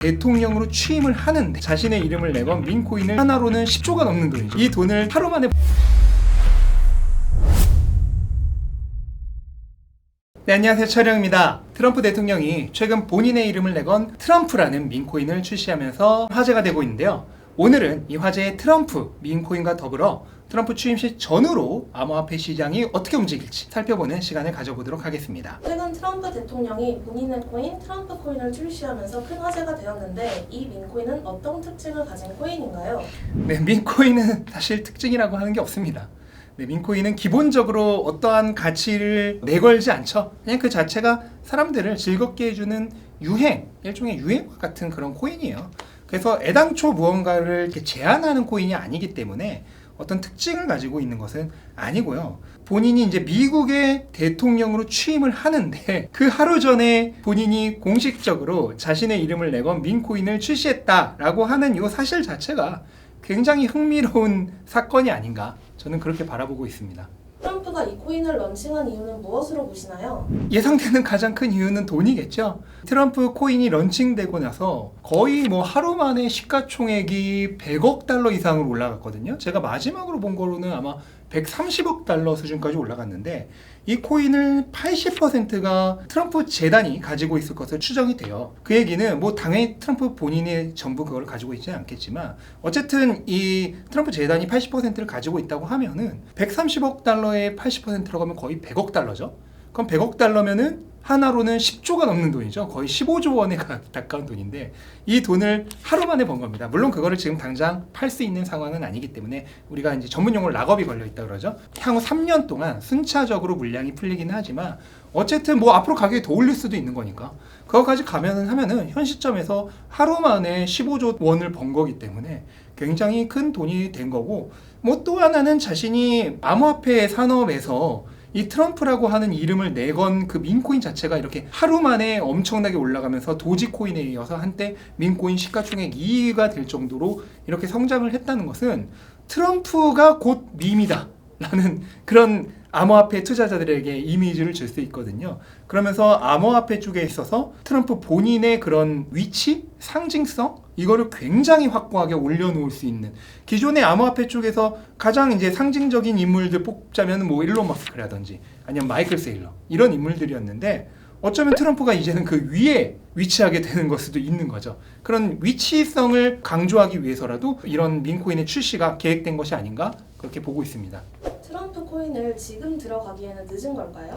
대통령으로 취임을 하는데 자신의 이름을 내건 민코인을 하나로는 10조가 넘는 돈이죠. 이 돈을 하루 만에 네, 안녕하세요. 촬영입니다. 트럼프 대통령이 최근 본인의 이름을 내건 트럼프라는 민코인을 출시하면서 화제가 되고 있는데요. 오늘은 이 화제의 트럼프 민코인과 더불어 트럼프 취임식 전후로 암호화폐 시장이 어떻게 움직일지 살펴보는 시간을 가져보도록 하겠습니다. 최근 트럼프 대통령이 본인의 코인 트럼프 코인을 출시하면서 큰 화제가 되었는데 이 민코인은 어떤 특징을 가진 코인인가요? 네, 민코인은 사실 특징이라고 하는 게 없습니다. 네, 민코인은 기본적으로 어떠한 가치를 내걸지 않죠. 그냥 그 자체가 사람들을 즐겁게 해주는 유행, 일종의 유행과 같은 그런 코인이에요. 그래서 애당초 무언가를 이렇게 제한하는 코인이 아니기 때문에 어떤 특징을 가지고 있는 것은 아니고요. 본인이 이제 미국의 대통령으로 취임을 하는데 그 하루 전에 본인이 공식적으로 자신의 이름을 내건 민코인을 출시했다라고 하는 이 사실 자체가 굉장히 흥미로운 사건이 아닌가, 저는 그렇게 바라보고 있습니다. 트럼프가 이 코인을 런칭한 이유는 무엇으로 보시나요? 예상되는 가장 큰 이유는 돈이겠죠. 트럼프 코인이 런칭되고 나서 거의 하루 만에 시가총액이 100억 달러 이상으로 올라갔거든요. 제가 마지막으로 본 거로는 아마 130억 달러 수준까지 올라갔는데 이 코인을 80%가 트럼프 재단이 가지고 있을 것으로 추정이 돼요. 그 얘기는 당연히 트럼프 본인이 전부 그걸 가지고 있지는 않겠지만 어쨌든 이 트럼프 재단이 80%를 가지고 있다고 하면은 130억 달러에 80%라고 하면 거의 100억 달러죠. 그럼 100억 달러면은 하나로는 10조가 넘는 돈이죠. 거의 15조 원에 가까운 돈인데 이 돈을 하루 만에 번 겁니다. 물론 그거를 지금 당장 팔 수 있는 상황은 아니기 때문에 우리가 이제 전문 용어로 락업이 걸려 있다 그러죠. 향후 3년 동안 순차적으로 물량이 풀리기는 하지만 어쨌든 앞으로 가격이 더 올릴 수도 있는 거니까 그거까지 하면은 현 시점에서 하루 만에 15조 원을 번 거기 때문에 굉장히 큰 돈이 된 거고, 또 하나는 자신이 암호화폐 산업에서 이 트럼프라고 하는 이름을 내건 그 민코인 자체가 이렇게 하루 만에 엄청나게 올라가면서 도지코인에 이어서 한때 민코인 시가총액 2위가 될 정도로 이렇게 성장을 했다는 것은 트럼프가 곧 밈이다 라는 그런 암호화폐 투자자들에게 이미지를 줄 수 있거든요. 그러면서 암호화폐 쪽에 있어서 트럼프 본인의 그런 위치, 상징성, 이거를 굉장히 확고하게 올려놓을 수 있는, 기존의 암호화폐 쪽에서 가장 이제 상징적인 인물들 뽑자면 일론 머스크라든지 아니면 마이클 세일러, 이런 인물들이었는데 어쩌면 트럼프가 이제는 그 위에 위치하게 되는 걸 수도 있는 거죠. 그런 위치성을 강조하기 위해서라도 이런 민코인의 출시가 계획된 것이 아닌가, 그렇게 보고 있습니다. 트럼프 코인을 지금 들어가기에는 늦은 걸까요?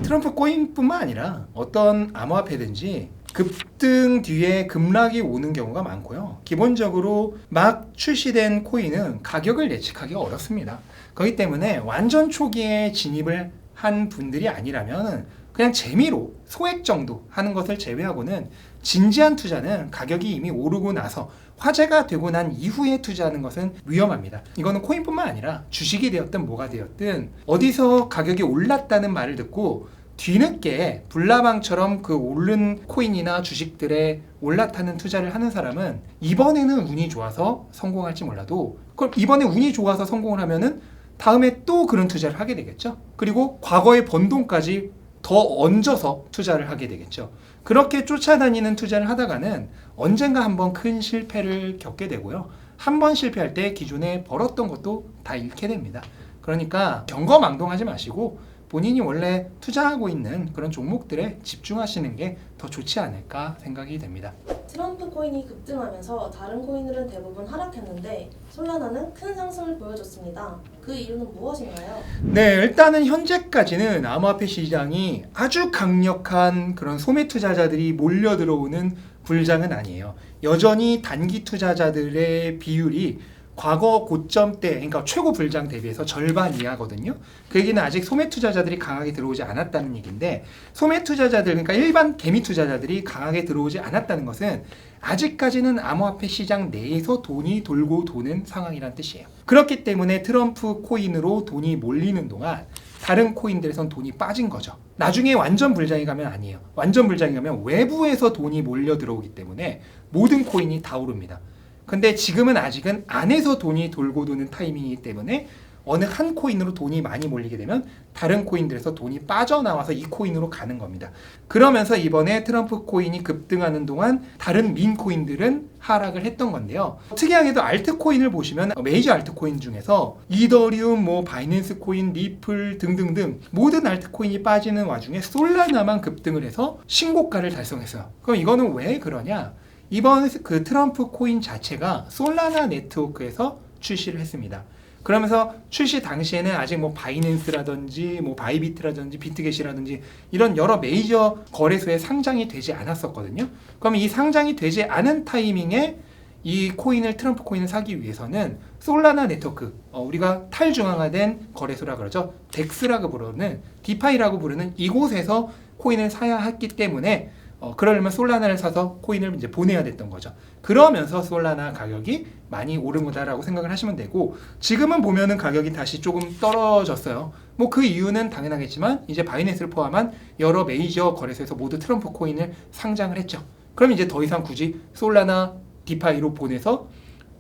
트럼프 코인뿐만 아니라 어떤 암호화폐든지 급등 뒤에 급락이 오는 경우가 많고요. 기본적으로 막 출시된 코인은 가격을 예측하기가 어렵습니다. 그렇기 때문에 완전 초기에 진입을 한 분들이 아니라면 그냥 재미로 소액 정도 하는 것을 제외하고는 진지한 투자는 가격이 이미 오르고 나서 화제가 되고 난 이후에 투자하는 것은 위험합니다. 이거는 코인뿐만 아니라 주식이 되었든 뭐가 되었든 어디서 가격이 올랐다는 말을 듣고 뒤늦게 불나방처럼 그 오른 코인이나 주식들에 올라타는 투자를 하는 사람은 이번에는 운이 좋아서 성공할지 몰라도, 그럼 이번에 운이 좋아서 성공을 하면은 다음에 또 그런 투자를 하게 되겠죠. 그리고 과거에 번 돈까지 더 얹어서 투자를 하게 되겠죠. 그렇게 쫓아다니는 투자를 하다가는 언젠가 한번 큰 실패를 겪게 되고요. 한 번 실패할 때 기존에 벌었던 것도 다 잃게 됩니다. 그러니까 경거망동하지 마시고 본인이 원래 투자하고 있는 그런 종목들에 집중하시는 게 더 좋지 않을까 생각이 됩니다. 트럼프 코인이 급등하면서 다른 코인들은 대부분 하락했는데 솔라나는 큰 상승을 보여줬습니다. 그 이유는 무엇인가요? 네, 일단은 현재까지는 암호화폐 시장이 아주 강력한 그런 소매 투자자들이 몰려 들어오는 불장은 아니에요. 여전히 단기 투자자들의 비율이 과거 고점 때, 그러니까 최고 불장 대비해서 절반 이하거든요. 그 얘기는 아직 소매 투자자들이 강하게 들어오지 않았다는 얘기인데, 소매 투자자들, 그러니까 일반 개미 투자자들이 강하게 들어오지 않았다는 것은 아직까지는 암호화폐 시장 내에서 돈이 돌고 도는 상황이란 뜻이에요. 그렇기 때문에 트럼프 코인으로 돈이 몰리는 동안 다른 코인들에선 돈이 빠진 거죠. 나중에 완전 불장이 가면 아니에요. 완전 불장이 가면 외부에서 돈이 몰려 들어오기 때문에 모든 코인이 다 오릅니다. 근데 지금은 아직은 안에서 돈이 돌고 도는 타이밍이기 때문에 어느 한 코인으로 돈이 많이 몰리게 되면 다른 코인들에서 돈이 빠져나와서 이 코인으로 가는 겁니다. 그러면서 이번에 트럼프 코인이 급등하는 동안 다른 민 코인들은 하락을 했던 건데요. 특이하게도 알트코인을 보시면 메이저 알트코인 중에서 이더리움, 바이낸스 코인, 리플 등등등 모든 알트코인이 빠지는 와중에 솔라나만 급등을 해서 신고가를 달성했어요. 그럼 이거는 왜 그러냐? 이번 그 트럼프 코인 자체가 솔라나 네트워크에서 출시를 했습니다. 그러면서 출시 당시에는 아직 바이낸스라든지 바이비트라든지 비트겟이라든지 이런 여러 메이저 거래소에 상장이 되지 않았었거든요. 그럼 이 상장이 되지 않은 타이밍에 이 트럼프 코인을 사기 위해서는 솔라나 네트워크, 우리가 탈중앙화된 거래소라 그러죠. 덱스라고 부르는 디파이라고 부르는 이곳에서 코인을 사야 했기 때문에 그러려면 솔라나를 사서 코인을 이제 보내야 됐던 거죠. 그러면서 솔라나 가격이 많이 오른 거다라고 생각을 하시면 되고, 지금은 보면은 가격이 다시 조금 떨어졌어요. 그 이유는 당연하겠지만 이제 바이낸스를 포함한 여러 메이저 거래소에서 모두 트럼프 코인을 상장을 했죠. 그럼 이제 더 이상 굳이 솔라나 디파이로 보내서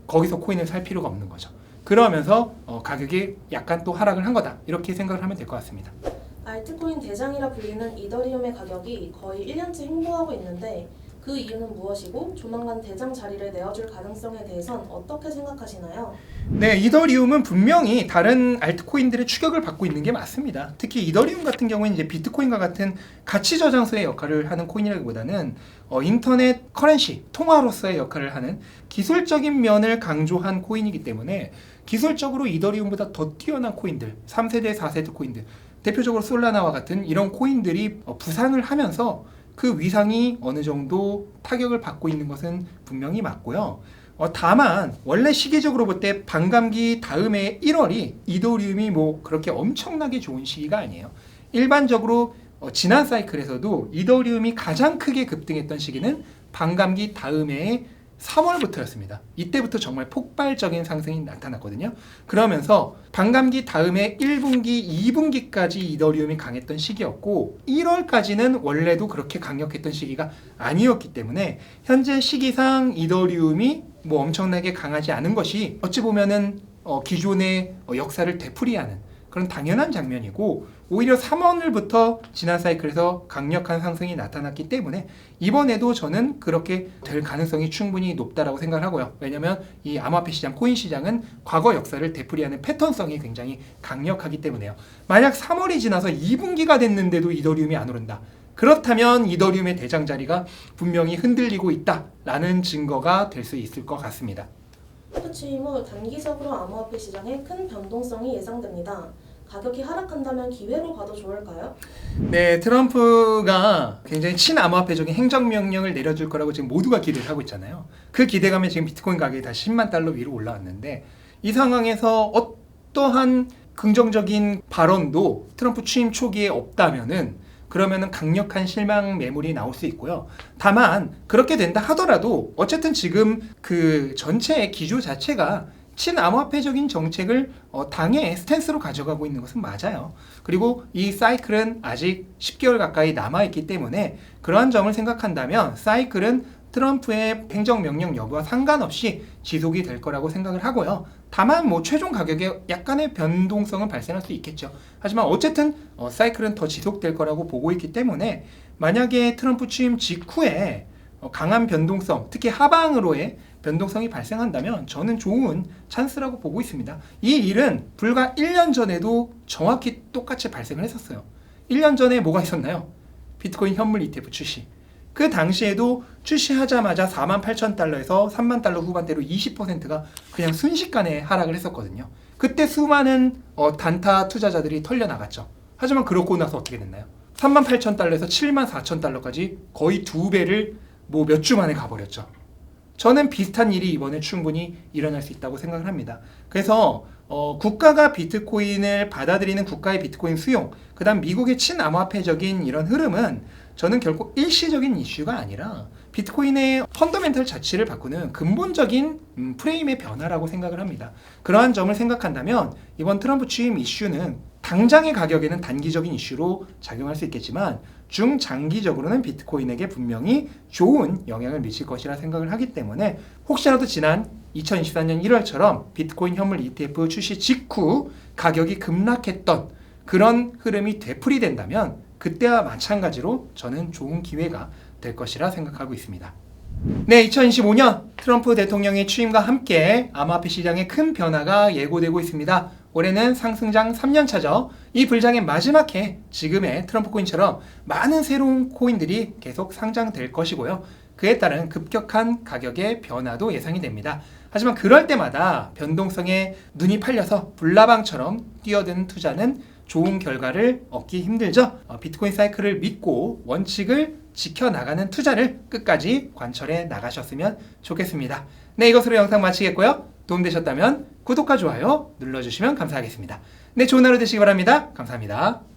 거기서 코인을 살 필요가 없는 거죠. 그러면서 가격이 약간 또 하락을 한 거다, 이렇게 생각을 하면 될 것 같습니다. 알트코인 대장이라 불리는 이더리움의 가격이 거의 1년째 횡보하고 있는데 그 이유는 무엇이고 조만간 대장 자리를 내어줄 가능성에 대해선 어떻게 생각하시나요? 네, 이더리움은 분명히 다른 알트코인들의 추격을 받고 있는 게 맞습니다. 특히 이더리움 같은 경우는 이제 비트코인과 같은 가치 저장소의 역할을 하는 코인이라기보다는 인터넷 커런시, 통화로서의 역할을 하는 기술적인 면을 강조한 코인이기 때문에 기술적으로 이더리움보다 더 뛰어난 코인들, 3세대, 4세대 코인들, 대표적으로 솔라나와 같은 이런 코인들이 부상을 하면서 그 위상이 어느 정도 타격을 받고 있는 것은 분명히 맞고요. 다만 원래 시기적으로 볼 때 반감기 다음에 1월이 이더리움이 그렇게 엄청나게 좋은 시기가 아니에요. 일반적으로 지난 사이클에서도 이더리움이 가장 크게 급등했던 시기는 반감기 다음에 3월부터였습니다. 이때부터 정말 폭발적인 상승이 나타났거든요. 그러면서 반감기 다음에 1분기, 2분기까지 이더리움이 강했던 시기였고 1월까지는 원래도 그렇게 강력했던 시기가 아니었기 때문에 현재 시기상 이더리움이 엄청나게 강하지 않은 것이 어찌 보면은 기존의 역사를 되풀이하는 그런 당연한 장면이고, 오히려 3월부터 지난 사이클에서 강력한 상승이 나타났기 때문에 이번에도 저는 그렇게 될 가능성이 충분히 높다라고 생각을 하고요. 왜냐하면 이 암호화폐 시장, 코인 시장은 과거 역사를 되풀이하는 패턴성이 굉장히 강력하기 때문에요. 만약 3월이 지나서 2분기가 됐는데도 이더리움이 안 오른다, 그렇다면 이더리움의 대장 자리가 분명히 흔들리고 있다라는 증거가 될 수 있을 것 같습니다. 트럼프 취임 후 단기적으로 암호화폐 시장에 큰 변동성이 예상됩니다. 가격이 하락한다면 기회로 봐도 좋을까요? 네, 트럼프가 굉장히 친암호화폐적인 행정명령을 내려줄 거라고 지금 모두가 기대를 하고 있잖아요. 그 기대감에 지금 비트코인 가격이 다시 10만 달러 위로 올라왔는데, 이 상황에서 어떠한 긍정적인 발언도 트럼프 취임 초기에 없다면은 그러면은 강력한 실망 매물이 나올 수 있고요. 다만 그렇게 된다 하더라도 어쨌든 지금 그 전체의 기조 자체가 친암호화폐적인 정책을 당의 스탠스로 가져가고 있는 것은 맞아요. 그리고 이 사이클은 아직 10개월 가까이 남아있기 때문에 그러한 점을 생각한다면 사이클은 트럼프의 행정명령 여부와 상관없이 지속이 될 거라고 생각을 하고요. 다만 최종 가격에 약간의 변동성은 발생할 수 있겠죠. 하지만 어쨌든 사이클은 더 지속될 거라고 보고 있기 때문에 만약에 트럼프 취임 직후에 강한 변동성, 특히 하방으로의 변동성이 발생한다면 저는 좋은 찬스라고 보고 있습니다. 이 일은 불과 1년 전에도 정확히 똑같이 발생을 했었어요. 1년 전에 뭐가 있었나요? 비트코인 현물 ETF 출시. 그 당시에도 출시하자마자 48,000달러에서 3만 달러 후반대로 20%가 그냥 순식간에 하락을 했었거든요. 그때 수많은 단타 투자자들이 털려나갔죠. 하지만 그렇고 나서 어떻게 됐나요? 38,000달러에서 74,000달러까지 거의 2배를 몇 주 만에 가버렸죠. 저는 비슷한 일이 이번에 충분히 일어날 수 있다고 생각을 합니다. 그래서 국가가 비트코인을 받아들이는 국가의 비트코인 수용, 그 다음 미국의 친암호화폐적인 이런 흐름은 저는 결코 일시적인 이슈가 아니라 비트코인의 펀더멘털 자체를 바꾸는 근본적인 프레임의 변화라고 생각을 합니다. 그러한 점을 생각한다면 이번 트럼프 취임 이슈는 당장의 가격에는 단기적인 이슈로 작용할 수 있겠지만 중장기적으로는 비트코인에게 분명히 좋은 영향을 미칠 것이라 생각을 하기 때문에 혹시라도 지난 2024년 1월처럼 비트코인 현물 ETF 출시 직후 가격이 급락했던 그런 흐름이 되풀이된다면 그때와 마찬가지로 저는 좋은 기회가 될 것이라 생각하고 있습니다. 네, 2025년 트럼프 대통령의 취임과 함께 암호화폐 시장에 큰 변화가 예고되고 있습니다. 올해는 상승장 3년차죠. 이 불장의 마지막 해 지금의 트럼프 코인처럼 많은 새로운 코인들이 계속 상장될 것이고요. 그에 따른 급격한 가격의 변화도 예상이 됩니다. 하지만 그럴 때마다 변동성에 눈이 팔려서 불나방처럼 뛰어드는 투자는 좋은 결과를 얻기 힘들죠. 비트코인 사이클을 믿고 원칙을 지켜나가는 투자를 끝까지 관철해 나가셨으면 좋겠습니다. 네, 이것으로 영상 마치겠고요. 도움되셨다면 구독과 좋아요 눌러주시면 감사하겠습니다. 네, 좋은 하루 되시기 바랍니다. 감사합니다.